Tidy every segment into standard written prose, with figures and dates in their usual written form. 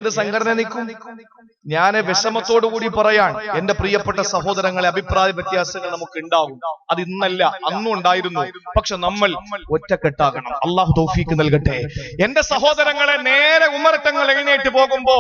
സംഘടന നിൽക്കും? ഞാൻ വിഷമത്തോടുകൂടി പറയാൻ എന്റെ പ്രിയപ്പെട്ട സഹോദരങ്ങളെ, അഭിപ്രായ വ്യത്യാസങ്ങൾ നമുക്ക് ഉണ്ടാവും. അത് ഇന്നല്ല, അന്നും ഉണ്ടായിരുന്നു. പക്ഷെ നമ്മൾ ഒറ്റക്കെട്ടാകണം. അള്ളാഹു തൗഫീക്ക് നൽകട്ടെ. എന്റെ സഹോദരങ്ങളെ, നേരെ ഉമറട്ടങ്ങൾ എഴുന്നേറ്റ് പോകുമ്പോ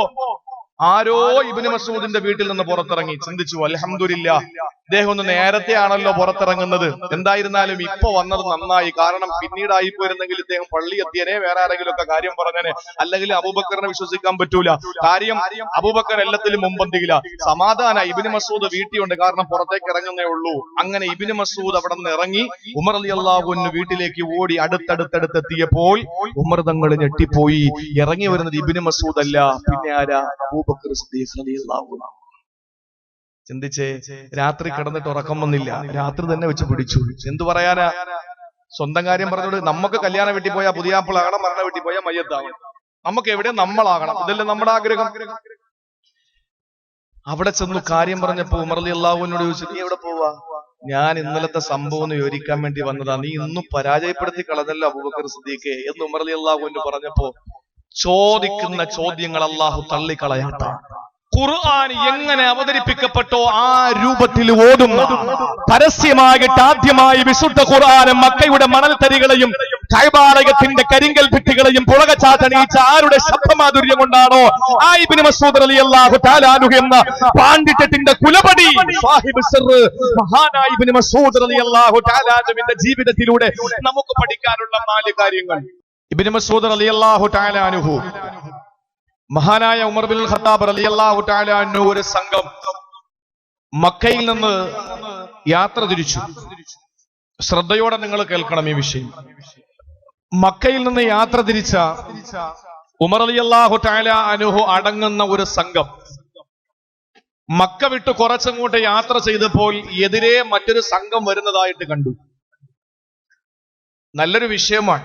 ആരോ ഇബ്നു മസ്ഊദിന്റെ വീട്ടിൽ നിന്ന് പുറത്തിറങ്ങി. ചിന്തിച്ചു, അൽഹംദുലില്ലാഹ്, ഇദ്ദേഹം ഒന്ന് നേരത്തെ ആണല്ലോ പുറത്തിറങ്ങുന്നത്. എന്തായിരുന്നാലും ഇപ്പൊ വന്നത് നന്നായി. കാരണം പിന്നീടായി പോയിരുന്നെങ്കിൽ ഇദ്ദേഹം പള്ളി എത്തിയനെ, വേറെ ആരെങ്കിലും ഒക്കെ കാര്യം പറഞ്ഞനെ. അല്ലെങ്കിൽ അബൂബക്കറിനെ വിശ്വസിക്കാൻ പറ്റൂല. കാര്യം അബൂബക്കർ എല്ലാത്തിലും മുമ്പന്തിയില്ല. സമാധാന ഇബ്നു മസ്ഊദ് വീട്ടിലുണ്ട്, കാരണം പുറത്തേക്ക് ഇറങ്ങുന്നേ ഉള്ളൂ. അങ്ങനെ ഇബ്നു മസ്ഊദ് അവിടെ നിന്ന് ഇറങ്ങി ഉമർ റളിയല്ലാഹു അൻഹു വീട്ടിലേക്ക് ഓടി. അടുത്തടുത്തെത്തിയപ്പോൾ ഉമർ തങ്ങൾ ഞെട്ടിപ്പോയി. ഇറങ്ങി വരുന്നത് ഇബ്നു മസ്ഊദ് അല്ല, പിന്നെ ആരാ? അബൂബക്കർ സിദ്ദീഖ് റളിയല്ലാഹു അൻഹു. ചിന്തിച്ചേ, രാത്രി കിടന്നിട്ട് ഉറക്കം വന്നില്ല, രാത്രി തന്നെ വെച്ച് പിടിച്ചു. എന്തു പറയാനാ? സ്വന്തം കാര്യം പറഞ്ഞോട്. നമുക്ക് കല്യാണ വീട്ടിൽ പോയാൽ പുതിയാപ്പിളാകണം, മരണ വീട്ടിൽ പോയാൽ മയ്യത്താകണം. നമുക്ക് എവിടെ നമ്മളാകണം, ഇതല്ലേ നമ്മുടെ ആഗ്രഹം. അവിടെ ചെന്നു കാര്യം പറഞ്ഞപ്പോ ഉമർ റളിയല്ലാഹു അൻഹു ചോദിച്ചു, നീ എവിടെ പോവാ? ഞാൻ ഇന്നലത്തെ സംഭവം ഒന്ന് വിവരിക്കാൻ വേണ്ടി വന്നതാ. നീ ഇന്നും പരാജയപ്പെടുത്തി കളഞ്ഞല്ലോ അബൂബക്കർ സിദ്ദീഖ് എന്ന് ഉമർ റളിയല്ലാഹു അൻഹു പറഞ്ഞപ്പോ, ചോദിക്കുന്ന ചോദ്യങ്ങൾ അള്ളാഹു തള്ളിക്കളയാത്ത, ഖുർആൻ എങ്ങനെ അവതരിപ്പിക്കപ്പെട്ടോ ആ രൂപത്തിൽ ഓടുന്ന, പരസ്യമായിട്ട് ആദ്യമായി വിശുദ്ധ ഖുർആൻ മക്കയുടെ മണൽത്തരികളെയും കഅബാലയത്തിന്റെ കരിങ്കൽ ഭിത്തികളെയും പുളകച്ചാത്തണീച്ച ആരുടെ ശബ്ദമാധുര്യം കൊണ്ടാണോ ആ ഇബ്നു മസ്ഊദ് റളിയല്ലാഹു തആല അൻഹു എന്ന പാണ്ഡിത്യത്തിന്റെ കുലപടി സാഹിബ് സിർ മഹാനായ ഇബ്നു മസ്ഊദ് റളിയല്ലാഹു തആല അൻഹുവിന്റെ ജീവിതത്തിലൂടെ നമുക്ക് പഠിക്കാനുള്ള 4 കാര്യങ്ങൾ. ഇബ്നു മസ്ഊദ് റളിയല്ലാഹു തആല അൻഹു, മഹാനായ ഉമർ ബിൻ ഖത്താബ് റളിയല്ലാഹു തആല അൻഹു ഒരു സംഘം മക്കയിൽ നിന്ന് യാത്ര തിരിച്ചു. ശ്രദ്ധയോടെ നിങ്ങൾ കേൾക്കണം ഈ വിഷയം. മക്കയിൽ നിന്ന് യാത്ര തിരിച്ച ഉമർ റളിയല്ലാഹു തആല അൻഹു അടങ്ങുന്ന ഒരു സംഘം മക്ക വിട്ട് കുറച്ചങ്ങോട്ട് യാത്ര ചെയ്തപ്പോൾ എതിരെ മറ്റൊരു സംഘം വരുന്നതായിട്ട് കണ്ടു. നല്ലൊരു വിഷയമാണ്.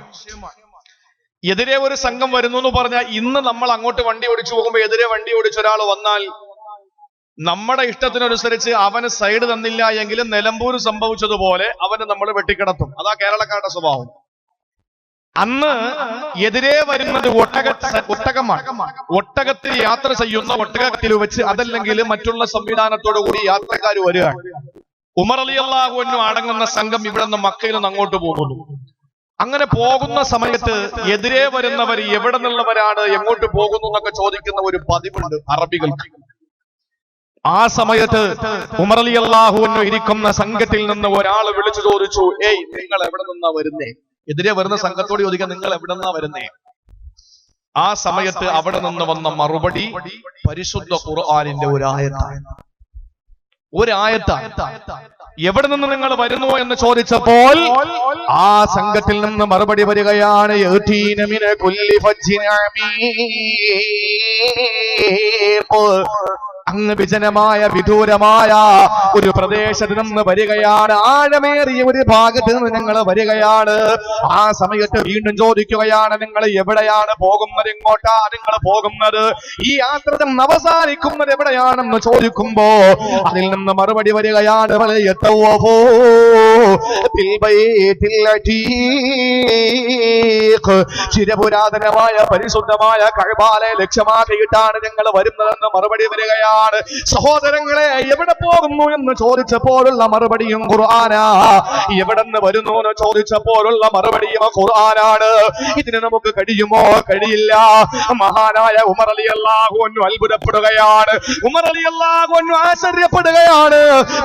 എതിരെ ഒരു സംഘം വരുന്നു എന്ന് പറഞ്ഞാൽ, ഇന്ന് നമ്മൾ അങ്ങോട്ട് വണ്ടി ഓടിച്ചു പോകുമ്പോൾ എതിരെ വണ്ടി ഓടിച്ച ഒരാൾ വന്നാൽ നമ്മുടെ ഇഷ്ടത്തിനനുസരിച്ച് അവന് സൈഡ് തന്നില്ല എങ്കിലും നിലമ്പൂർ സംഭവിച്ചതുപോലെ അവന് നമ്മൾ വെട്ടിക്കിടത്തും. അതാ കേരളക്കാരുടെ സ്വഭാവം. അന്ന് എതിരെ വരുന്നത് ഒട്ടകമാണ്. ഒട്ടകത്തിൽ യാത്ര ചെയ്യുന്ന ഒട്ടകത്തിൽ വെച്ച്, അതല്ലെങ്കിൽ മറ്റുള്ള സംവിധാനത്തോടു കൂടി യാത്രക്കാർ വരികയാണ്. ഉമർ റളിയല്ലാഹു അൻഹു അടങ്ങുന്ന സംഘം ഇവിടെ നിന്ന് മക്കയിൽ നിന്ന് അങ്ങോട്ട് പോകുന്നു. അങ്ങനെ പോകുന്ന സമയത്ത് എതിരെ വരുന്നവർ എവിടെ നിന്നുള്ളവരാണ്, എങ്ങോട്ട് പോകുന്നു എന്നൊക്കെ ചോദിക്കുന്ന ഒരു പതിവുണ്ട് അറബികൾക്ക്. ആ സമയത്ത് ഉമർ റളിയല്ലാഹു അൻഹു ഇരിക്കുന്ന സംഘത്തിൽ നിന്ന് ഒരാൾ വിളിച്ചു ചോദിച്ചു, ഏയ്, നിങ്ങൾ എവിടെ നിന്നാ വരുന്നേ? എതിരെ വരുന്ന സംഘത്തോട് ചോദിക്കാൻ, നിങ്ങൾ എവിടെ നിന്നാ വരുന്നേ? ആ സമയത്ത് അവിടെ നിന്ന് വന്ന മറുപടി പരിശുദ്ധ ഖുർആനിന്റെ ഒരായത്താണ്. എവിടെ നിന്ന് നിങ്ങൾ വരുന്നു എന്ന് ചോദിച്ചപ്പോൾ ആ സംഘത്തിൽ നിന്ന് മറുപടി വരികയാണ്, അങ്ങ് വിജനമായ വിദൂരമായ ഒരു പ്രദേശത്ത് നിന്ന് വരികയാണ്. ആഴമേറിയ ഒരു ഭാഗത്ത് നിന്ന് ഞങ്ങൾ വരികയാണ്. ആ സമയത്ത് വീണ്ടും ചോദിക്കുകയാണ്, നിങ്ങൾ എവിടെയാണ് പോകുന്നത്? എങ്ങോട്ടാ നിങ്ങൾ പോകുന്നത്? ഈ യാത്ര അവസാനിക്കുന്നത് എവിടെയാണെന്ന് ചോദിക്കുമ്പോ അതിൽ നിന്ന് മറുപടി വരികയാണ്, ചിരപുരാതനമായ പരിശുദ്ധമായ കഅബയെ ലക്ഷ്യമാക്കിയിട്ടാണ് ഞങ്ങൾ വരുന്നതെന്ന് മറുപടി വരികയാണ്. സഹോദരങ്ങളെ, എവിടെ പോകുന്നു എന്ന് ചോദിച്ചപ്പോഴുള്ള മറുപടിയും ഖുർആനാ. എവിടെ നിന്ന് വരുന്നു എന്ന് ചോദിച്ചപ്പോഴുള്ള മറുപടിയും ഖുർആനാണ്. ഇതിന് നമുക്ക് കഴിയുമോ? കഴിയില്ല. മഹാനായ ഉമർ റളിയല്ലാഹു അൻഹു അത്ഭുതപ്പെടുകയാണ്. ഉമർ റളിയല്ലാഹു അൻഹു ആശ്ചര്യപ്പെടുകയാണ്.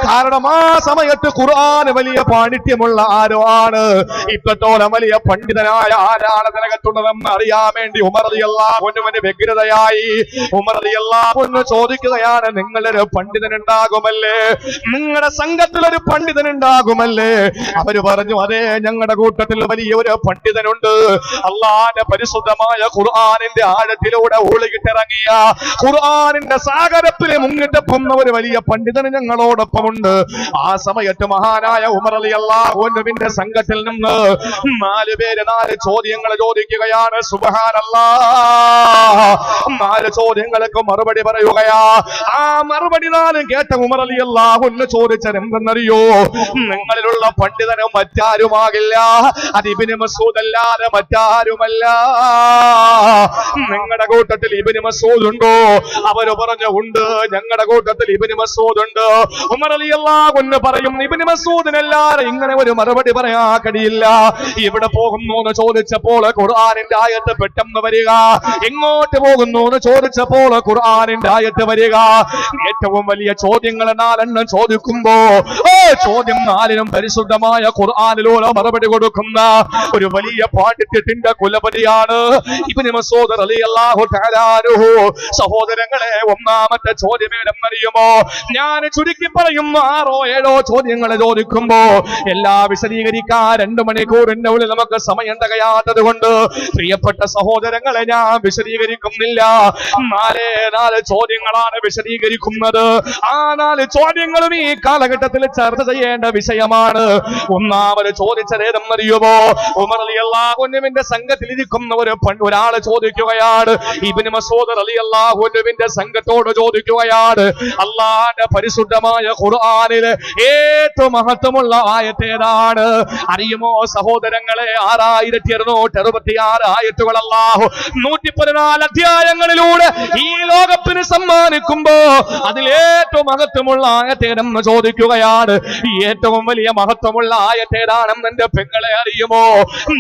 കാരണം ആ സമയത്ത് ഖുർആൻ വലിയ പാണ്ഡിത്യമുള്ള ആരോ ആണ്. ഇത്രത്തോളം വലിയ പണ്ഡിതനായ ആരാണ് ഇതിനകത്തുള്ളതെന്ന് അറിയാൻ വേണ്ടി ഉമർ റളിയല്ലാഹു അൻഹുവിന് വ്യഗ്രതയായി. ഉമർ റളിയല്ലാഹു അൻഹു ചോദിക്കുകയാണ്, നിങ്ങളൊരു പണ്ഡിതൻ ഉണ്ടാകുമല്ലേ? നിങ്ങളുടെ സംഘത്തിൽ ഒരു പണ്ഡിതൻ ഉണ്ടാകുമല്ലേ? അവര് പറഞ്ഞു, അതെ, ഞങ്ങളുടെ കൂട്ടത്തിൽ വലിയൊരു പണ്ഡിതനുണ്ട്. അല്ലാഹുവിന്റെ പരിശുദ്ധമായ ഖുർആനിന്റെ ആഴത്തിലൂടെ ഒഴുകിട്ടിറങ്ങിയ ഖുർആനിന്റെ സാഗരത്തിൽ മുങ്ങിട്ടപ്പുന്ന ഒരു വലിയ പണ്ഡിതൻ ഞങ്ങളോടൊപ്പമുണ്ട്. ആ സമയത്ത് മഹാനായ ഉമർ റളിയല്ലാഹു അൻഹുവിന്റെ സംഘത്തിൽ നിന്ന് 4 പേര് 4 ചോദ്യങ്ങൾ ചോദിക്കുകയാണ്. സുബ്ഹാനല്ലാഹ്. 4 ചോദ്യങ്ങൾക്ക് മറുപടി പറയുകയാ. ആ മറുപടി നാലും കേട്ട ഉമർ റളിയല്ലാഹു അൻഹു ചോദിച്ചതെന്തെന്നറിയോ? നിങ്ങളിലുള്ള പണ്ഡിതനും മറ്റാരുമാകില്ല, അത് ഇബ്നു മസ്ഊദ് അല്ലാതെ മറ്റാരുമല്ല. നിങ്ങളുടെ കൂട്ടത്തിൽ ഇബ്നു മസ്ഊദ് ഉണ്ടോ? അവര് പറഞ്ഞു ഉണ്ട്, ഞങ്ങളുടെ കൂട്ടത്തിൽ ഇബ്നു മസ്ഊദ് ഉണ്ട്. ഉമർ റളിയല്ലാഹു അൻഹു പറയും, ഇബ്നു മസ്ഊദിനല്ലാതെ ഇങ്ങനെ ഒരു മറുപടി പറയാൻ കഴിയില്ല. ഇവിടെ പോകുന്നു എന്ന് ചോദിച്ചപ്പോൾ ഖുർആനിന്റെ ആയത്ത് പെട്ടെന്ന് വരിക. എങ്ങോട്ട് പോകുന്നു എന്ന് ചോദിച്ചപ്പോൾ ഖുർആനിന്റെ ആയത്ത് വരിക. ഏറ്റവും വലിയ ചോദ്യങ്ങൾ 4 ചോദിക്കുമ്പോ ചോദ്യം 4 പരിശുദ്ധമായ ഖുർആനിലൂടെ മറുപടി കൊടുക്കുന്ന ഒരു വലിയ പാണ്ഡിത്യത്തിന്റെ കുലപതിയാണ് ഇബ്നു മസ്ഊദ് റളിയല്ലാഹു തആല അൻഹു. സഹോദരങ്ങളെ, ഒന്നാമത്തെ ചോദ്യം ഏതെന്നറിയുമോ? ഞാൻ ചുരുക്കി പറയുന്നു 6 or 7 ചോദ്യങ്ങൾ ചോദിക്കുമ്പോ എല്ലാം വിശദീകരിക്കാൻ 2 മണിക്കൂറിന്റെ ഉള്ളിൽ നമുക്ക് സമയം തികയാത്തത് കൊണ്ട് പ്രിയപ്പെട്ട സഹോദരങ്ങളെ ഞാൻ വിശദീകരിക്കുന്നില്ല. 4 ചോദ്യങ്ങളാണ് വിശദീകരിക്കുന്നത്. ആ 4 ചോദ്യങ്ങളും ഈ കാലഘട്ടത്തിൽ ചർച്ച ചെയ്യേണ്ട വിഷയമാണ്. ഒന്നാമത് ചോദിച്ചത് ഏതെന്നറിയുമോ? ഉമർ റളിയല്ലാഹു അൻഹുവിന്റെ സംഘത്തിലിരിക്കുന്ന ഒരാള് ചോദിക്കുകയാണ്, ഇബ്നു മസ്ഊദ് റളിയല്ലാഹു അൻഹുവിന്റെ സംഘത്തോട് ചോദിക്കുകയാണ്, അല്ലാഹുവിന്റെ പരിശുദ്ധമായ ഖുർആനിലെ ഏറ്റവും മഹത്വമുള്ള ആയത്ത് ഏതാണ്? അറിയുമോ സഹോദരങ്ങളെ? 6266 ആയത്തുകൾ അല്ലാഹു 114 അധ്യായങ്ങളിലൂടെ ഈ ലോകത്തിന് സമ്മാനിക്കുമ്പോ അതിലേറ്റവും മഹത്വമുള്ള ആയത്തേതെന്ന് ചോദിക്കുകയാണ്. ഈ ഏറ്റവും വലിയ മഹത്വമുള്ള ആയത്തേതാണെന്ന് എന്റെ പെങ്ങളെ അറിയുമോ?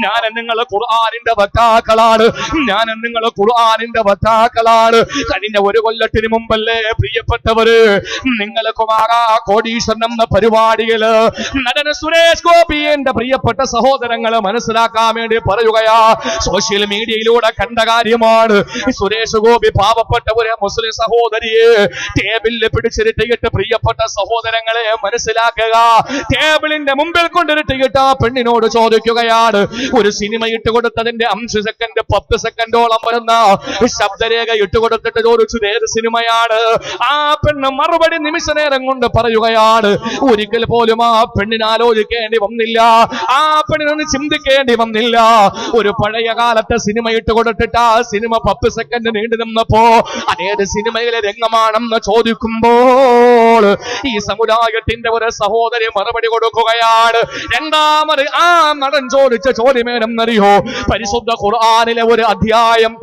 ഞാൻ നിങ്ങൾ ഖുർആനിന്റെ വക്താക്കളാണ്, കഴിഞ്ഞ 1 കൊല്ലത്തിന് മുമ്പല്ലേ പ്രിയപ്പെട്ടവര് നിങ്ങൾക്കുമാകാ കോടീശ്വരൻ എന്ന പരിപാടിയില് നടന സുരേഷ് ഗോപി എന്റെ പ്രിയപ്പെട്ട സഹോദരങ്ങളെ മനസ്സിലാക്കാൻ വേണ്ടി പറയുകയാ. സോഷ്യൽ മീഡിയയിലൂടെ കണ്ട കാര്യമാണ്. സുരേഷ് ഗോപി പാവപ്പെട്ട ഒരു മുസ്ലിം സഹോദരിയെ ടേബിളിൽ പിടിച്ചിരുത്തിയിട്ട് പ്രിയപ്പെട്ട സഹോദരങ്ങളെ മനസ്സിലാക്കുക, ടേബിളിന്റെ മുമ്പിൽ കൊണ്ടിരുത്തിയിട്ട് ആ പെണ്ണിനോട് ചോദിക്കുകയാണ്, ഒരു സിനിമ ഇട്ടുകൊടുത്തതിന്റെ 5 സെക്കൻഡ് 10 സെക്കൻഡോളം വരുന്ന ശബ്ദരേഖ ഇട്ടുകൊടുത്തിട്ട് ചോദിച്ചു ഏത് സിനിമയാണ്? ആ പെണ്ണ് മറുപടി നിമിഷ നേരം കൊണ്ട് പറയുകയാണ്. ഒരിക്കൽ പോലും ആ പെണ്ണിന് ആലോചിക്കേണ്ടി വന്നില്ല, ആ പെണ്ണിനൊന്ന് ചിന്തിക്കേണ്ടി വന്നില്ല. ഒരു പഴയ കാലത്തെ സിനിമ ഇട്ടുകൊടുത്തിട്ട് ആ സിനിമ 10 സെക്കൻഡ് നീണ്ടു നിന്നപ്പോ അതേത് സിനിമയിലെ രംഗമാണെന്ന് ചോദിക്കുമ്പോൾ ഈ സമുദായത്തിന്റെ ഒരു സഹോദരി മറുപടി കൊടുക്കുകയാണ്. രണ്ടാമത് ആ നടൻ ചോദിച്ച ചോദ്യമേനെന്നറിയോ? പരിശുദ്ധ ഖുർആനിലെ ഒരു അധ്യായം,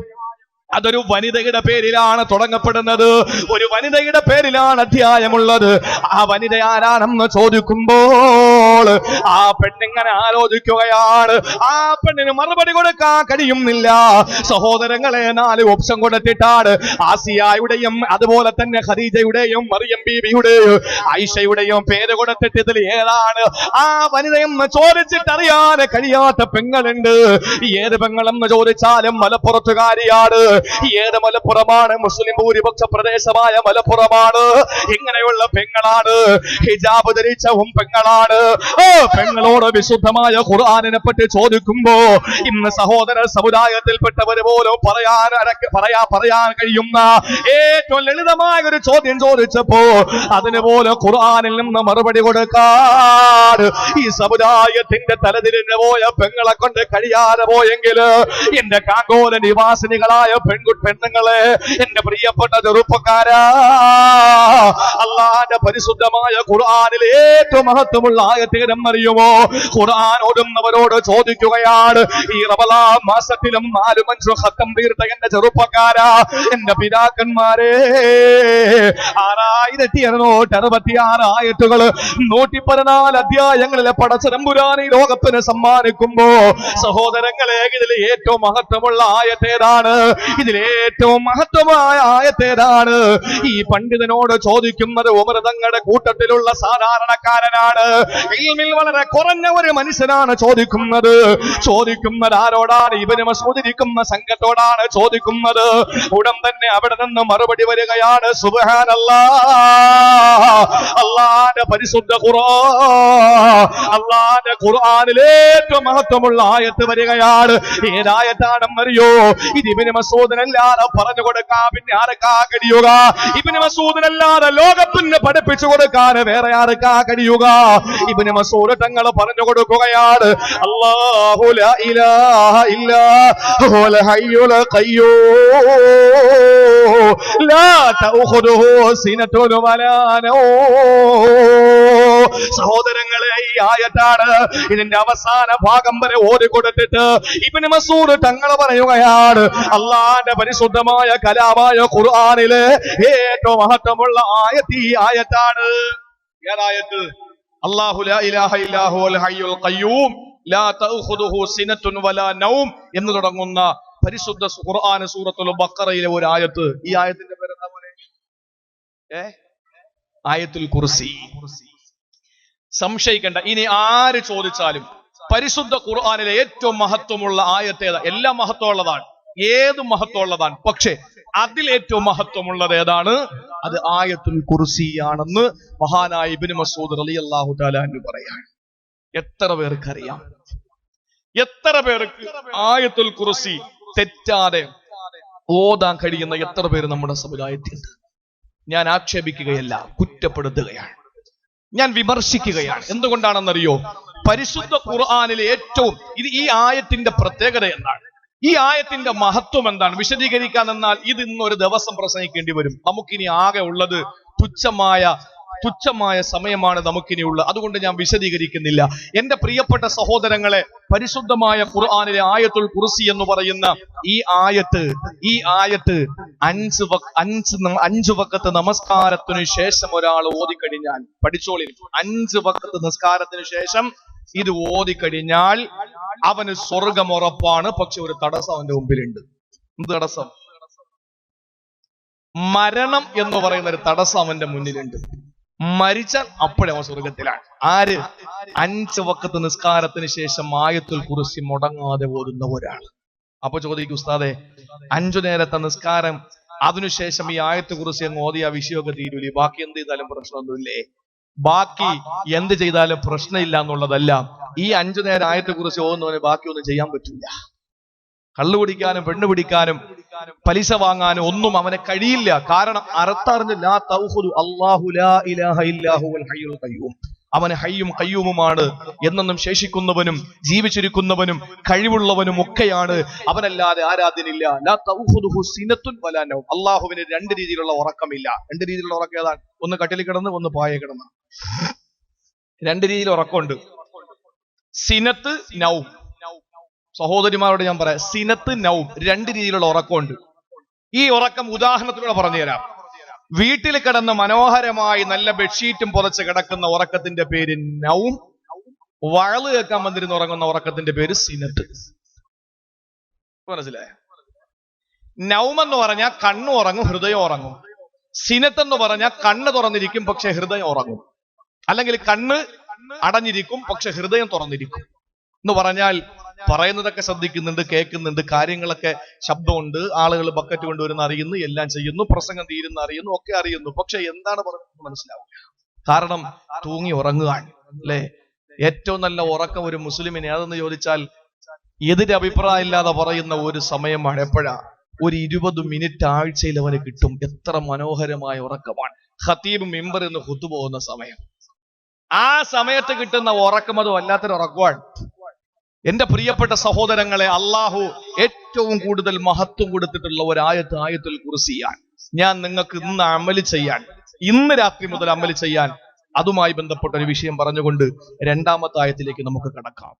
അതൊരു വനിതയുടെ പേരിലാണ് തുടങ്ങപ്പെടുന്നത്, ഒരു വനിതയുടെ പേരിലാണ് അധ്യായമുള്ളത്. ആ വനിത ആരാണെന്ന് ചോദിക്കുമ്പോൾ ആ പെണ്ണിങ്ങനെ ആലോചിക്കുകയാണ്. ആ പെണ്ണിന് മറുപടി കൊടുക്കാൻ കഴിയുന്നില്ല. സഹോദരങ്ങളെ, 4 ഓപ്ഷൻ കൊടുത്തിട്ടാണ് ആസിയായുടെയും അതുപോലെ തന്നെ ഖദീജയുടെയും മറിയം ബീബിയുടെയും ആയിഷയുടെയും പേര് കൊടുത്തിട്ട് ഇതിൽ ഏതാണ് ആ വനിതയെന്ന് ചോദിച്ചിട്ട് അറിയാൻ കഴിയാത്ത പെങ്ങളുണ്ട്. ഏത് പെങ്ങളെന്ന് ചോദിച്ചാലും മലപ്പുറത്തുകാരിയാണ്. ഏത് മലപ്പുറമാണ്? മുസ്ലിം ഭൂരിപക്ഷ പ്രദേശമായ മലപ്പുറമാണ്. ഇങ്ങനെയുള്ള പെങ്ങളാണ്. ഹിജാബ് ധരിച്ചവും പെങ്ങളാണ്. പെങ്ങളോട് വിശുദ്ധമായ ഖുർആനിനെ പറ്റി ചോദിക്കുമ്പോ ഇന്ന് സഹോദര സമുദായത്തിൽപ്പെട്ടവര് പോലും പറയാൻ കഴിയുന്ന ഏറ്റവും ലളിതമായ ഒരു ചോദ്യം ചോദിച്ചപ്പോ അതിന് പോലെ ഖുർആനിൽ നിന്ന് മറുപടി കൊടുക്കാൻ ഈ സമുദായത്തിന്റെ തലതിരിഞ്ഞു പോയ പെങ്ങളെ കൊണ്ട് കഴിയാതെ പോയെങ്കിൽ എന്റെ കാങ്കോല നിവാസിനികളായ പെണ്ണുങ്ങളെ, എന്റെ പ്രിയപ്പെട്ട ചെറുപ്പക്കാരാ, അല്ലാഹുവിന്റെ പരിശുദ്ധമായ ഖുർആനിൽ ഏറ്റവും മഹത്വമുള്ള ആയത്തേതെന്നറിയുമോ? ഖുർആൻ ഓതുന്നവരോട് ചോദിക്കുകയാണ്, ഈ റമളാൻ മാസത്തിലും 4 ഖത്തം തീർത്ത എന്റെ ചെറുപ്പക്കാരാ, എന്റെ പിതാക്കന്മാരെ, 6266 ആയത്തുകൾ 114 അധ്യായങ്ങളിലെ പടച്ചതമ്പുരാൻ ഈ ലോകത്തിന് സമ്മാനിക്കുമ്പോ സഹോദരങ്ങളെ, ഇതിൽ ഏറ്റവും മഹത്വമുള്ള ആയത്തേതാണ്? ഇതിലേറ്റവും മഹത്വമായ ആയത്തേതാണ്? ഈ പണ്ഡിതനോട് ചോദിക്കുന്നത് ഉമർ തങ്ങളുടെ കൂട്ടത്തിലുള്ള സാധാരണക്കാരനാണ്. ഇൽമിൽ വളരെ കുറഞ്ഞ ഒരു മനുഷ്യനാണ് ചോദിക്കുന്നത്. ആരോടാണ്? ഇബ്നു മസ്ഊദ് ഇരിക്കുന്ന സംഘത്തോടാണ് ചോദിക്കുന്നത്. ഉടൻ തന്നെ അവിടെ നിന്ന് മറുപടി വരികയാണ്, സുബ്ഹാനല്ലാഹ്, അല്ലാഹുവിന്റെ പരിശുദ്ധ ഖുർആൻ, അല്ലാഹുവിന്റെ ഖുർആനിലെ ഏറ്റവും മഹത്വമുള്ള ആയത്ത് വരികയാണ്. ഏതായത്താണെന്നറിയോ? ഇത് ഇബ്നു മസ്ഊദ് മസൂദിനല്ലാതെ പറഞ്ഞു കൊടുക്കാൻ പിന്നെ ആർക്കാ കഴിയുക? ഇബ്നു മസൂദിനല്ലാതെ ലോകത്തിന് പഠിപ്പിച്ചു കൊടുക്കാൻ വേറെ ആർക്കാ കഴിയുക? ഇബ്നു മസൂദ് തങ്ങൾ പറഞ്ഞു കൊടുക്കുകയാണ്, അല്ലാഹു ലാ ഇലാഹ ഇല്ലാ ഹുവൽ ഹയ്യുൽ ഖയ്യൂം ലാ തഅഖുദുഹു സിനത്തുൻ വലാ നൗം. സഹോദരങ്ങളെ, ഈ ആയത്താണ് ഇതിന്റെ അവസാന ഭാഗം വരെ ഓതി കൊടുത്തിട്ട് ഇബ്നു മസൂദ് തങ്ങൾ പറയുകയാണ്, അല്ലാഹുവിന്റെ പരിശുദ്ധമായ കലാമായ ഖുർആനിലെ ഏറ്റവും മഹത്വമുള്ള ആയത്ത് ഈ ആയത്താണ്. ഏതായത്ത്? അല്ലാഹു ലാ ഇലാഹ ഇല്ലാ ഹുവൽ ഹയ്യുൽ ഖയ്യൂം ലാ തഅഖുദുഹു സിനത്തുൻ വലാ നൗം എന്ന് തുടങ്ങുന്ന പരിശുദ്ധ ഖുർആൻ സൂറത്തുൽ ബഖറയിലെ ഒരു ആയത്ത്. ഈ ആയത്തിന്റെ പേര് എന്താ പറയുക? ആയത്തുൽ കുർസി. സംശയിക്കേണ്ട. ഇനി ആര് ചോദിച്ചാലും പരിശുദ്ധ ഖുർആനിലെ ഏറ്റവും മഹത്വമുള്ള ആയത്ത് ഏതാ? എല്ലാം മഹത്വമുള്ളതാണ്, ഏതും മഹത്വമുള്ളതാണ്. പക്ഷെ അതിൽ ഏറ്റവും മഹത്വമുള്ളത് ഏതാണ്? അത് ആയത്തുൽ കുർസിയാണെന്ന് മഹാനായ ഇബ്നു മസ്ഊദ് റളിയല്ലാഹു തആല അൻഹു പറയാണ്. എത്ര പേർക്കറിയാം? എത്ര പേർക്ക് ആയത്തുൽ കുർസി തെറ്റാതെ ഓതാൻ കഴിയുന്ന എത്ര പേര് നമ്മുടെ സമുദായത്തിലുണ്ട്? ഞാൻ ആക്ഷേപിക്കുകയല്ല, കുറ്റപ്പെടുത്തുകയാണ്, ഞാൻ വിമർശിക്കുകയാണ്. എന്തുകൊണ്ടാണെന്നറിയോ? പരിശുദ്ധ ഖുർആനിലെ ഏറ്റവും ഈ ആയത്തിന്റെ പ്രത്യേകത എന്താണ്? ഈ ആയത്തിന്റെ മഹത്വം എന്താണ്? വിശദീകരിക്കാൻ എന്നാൽ ഇത് ഇന്നൊരു ദിവസം പ്രസംഗിക്കേണ്ടി വരും. നമുക്കിനി ആകെ ഉള്ളത് തുച്ഛമായ സമയമാണ് നമുക്കിനി ഉള്ളത്. അതുകൊണ്ട് ഞാൻ വിശദീകരിക്കുന്നില്ല. എന്റെ പ്രിയപ്പെട്ട സഹോദരങ്ങളെ, പരിശുദ്ധമായ ഖുർആനിലെ ആയത്തുൽ കുർസി എന്ന് പറയുന്ന ഈ ആയത്ത് അഞ്ച് വഖത്ത് നമസ്കാരത്തിനു ശേഷം ഒരാൾ ഓതിക്കഴിഞ്ഞാൽ, പഠിച്ചോളി, 5 വഖത്ത് നിസ്കാരത്തിന് ശേഷം ഇത് ഓതിക്കഴിഞ്ഞാൽ അവന് സ്വർഗം ഉറപ്പാണ്. പക്ഷെ ഒരു തടസ്സം അവന്റെ മുമ്പിലുണ്ട്. എന്ത് തടസ്സം? മരണം എന്ന് പറയുന്ന ഒരു തടസ്സം അവന്റെ മുന്നിലുണ്ട്. മരിച്ചാൽ അപ്പോഴേ അവൻ സ്വർഗത്തിലാണ്. ആര്? 5 വഖത്ത് നിസ്കാരത്തിന് ശേഷം ആയത്തുൽ കുർസി മുടങ്ങാതെ ഓതുന്ന ഒരാൾ. അപ്പൊ ചോദിക്കും, ഉസ്താദെ 5 നേരത്തെ നിസ്കാരം അതിനുശേഷം ഈ ആയത്തുൽ കുർസി അങ്ങ് ഓതിയ വിഷയമൊക്കെ തീരൂലേ? ബാക്കി എന്ത് ചെയ്താലും പ്രശ്നമൊന്നുമില്ലേ? ബാക്കി എന്ത് ചെയ്താലും പ്രശ്നമില്ല എന്നുള്ളതല്ല. ഈ 5 നേരം ആയത്തുൽ കുർസി ഓതുന്നവന് ബാക്കി ഒന്നും ചെയ്യാൻ പറ്റില്ല. കള്ളു പിടിക്കാനും പെണ്ണ് പിടിക്കാനും പലിശ വാങ്ങാനും ഒന്നും അവനെ കഴിയില്ല. കാരണം അർത്ഥറിഞ്ഞ് ലാ തൗഖുദു അല്ലാഹു ലാ ഇലാഹ ഇല്ലാ ഹുവൽ ഹയ്യുൽ ഖയ്യൂം, അവന് ഹയ്യും ഖയ്യൂമുമാണ്, എന്നെന്നും ശേഷിക്കുന്നവനും ജീവിച്ചിരിക്കുന്നവനും കഴിവുള്ളവനും ഒക്കെയാണ്, അവനല്ലാതെ ആരാധ്യനില്ല. ലാ തൗഖുദുഹു സിനത്തുൻ വലാ നൗം. അല്ലാഹുവിന് 2 രീതിയിലുള്ള ഉറക്കമില്ല. 2 രീതിയിലുള്ള ഉറക്കം ഏതാണ്? ഒന്ന് കട്ടിലിൽ കിടന്ന്, ഒന്ന് പായ കിടന്ന്. 2 രീതിയിൽ ഉറക്കമുണ്ട്. സിനത്ത്, നൗം. സഹോദരിമാരോട് ഞാൻ പറയാം, സിനത്ത്, നൗം 2 രീതിയിലുള്ള ഉറക്കമുണ്ട്. ഈ ഉറക്കം ഉദാഹരണത്തിലൂടെ പറഞ്ഞുതരാം. വീട്ടിൽ കിടന്ന് മനോഹരമായി നല്ല ബെഡ്ഷീറ്റും പുതച്ച് കിടക്കുന്ന ഉറക്കത്തിന്റെ പേര് നൗം. വഴല് കേൾക്കാൻ വന്നിരുന്ന് ഉറങ്ങുന്ന ഉറക്കത്തിന്റെ പേര് സിനത്ത്. മനസ്സിലായ? നൗം എന്ന് പറഞ്ഞാൽ കണ്ണു ഉറങ്ങും, ഹൃദയം ഉറങ്ങും. സിനത്ത് എന്ന് പറഞ്ഞാൽ കണ്ണ് തുറന്നിരിക്കും, പക്ഷെ ഹൃദയം ഉറങ്ങും. അല്ലെങ്കിൽ കണ്ണ് അടഞ്ഞിരിക്കും, പക്ഷെ ഹൃദയം തുറന്നിരിക്കും എന്ന് പറഞ്ഞാൽ പറയുന്നതൊക്കെ ശ്രദ്ധിക്കുന്നുണ്ട്, കേൾക്കുന്നുണ്ട്, കാര്യങ്ങളൊക്കെ ശബ്ദമുണ്ട്, ആളുകൾ ബക്കറ്റ് കൊണ്ടുവരുന്ന അറിയുന്നു, എല്ലാം ചെയ്യുന്നു, പ്രസംഗം തീരുന്ന അറിയുന്നു, ഒക്കെ അറിയുന്നു. പക്ഷെ എന്താണ് പറയുന്നത് മനസ്സിലാവില്ല. കാരണം തൂങ്ങി ഉറങ്ങുകയാണ്. അല്ലെ? ഏറ്റവും നല്ല ഉറക്കം ഒരു മുസ്ലിമിന് ഏതെന്ന് ചോദിച്ചാൽ എതിരെ അഭിപ്രായം ഇല്ലാതെ പറയുന്ന ഒരു സമയമാണ്. എപ്പോഴാ? ഒരു 20 മിനിറ്റ് ആഴ്ചയിൽ അവന് കിട്ടും. എത്ര മനോഹരമായ ഉറക്കമാണ്! ഖതീബ് മിമ്പറിൽ നിന്ന് ഖുതുബ പോകുന്ന സമയം, ആ സമയത്ത് കിട്ടുന്ന ഉറക്കം അത് വല്ലാത്തൊരു ഉറക്കമാണ്. എന്റെ പ്രിയപ്പെട്ട സഹോദരങ്ങളെ, അള്ളാഹു ഏറ്റവും കൂടുതൽ മഹത്വം കൊടുത്തിട്ടുള്ള ഒരു ആയത്തുൽ കുർസിയാണ്. ഞാൻ നിങ്ങൾക്ക് ഇന്ന് അമല് ചെയ്യാൻ, ഇന്ന് രാത്രി മുതൽ അമല് ചെയ്യാൻ അതുമായി ബന്ധപ്പെട്ട ഒരു വിഷയം പറഞ്ഞുകൊണ്ട് 2ാമത്തെ ആയത്തിലേക്ക് നമുക്ക് കടക്കാം.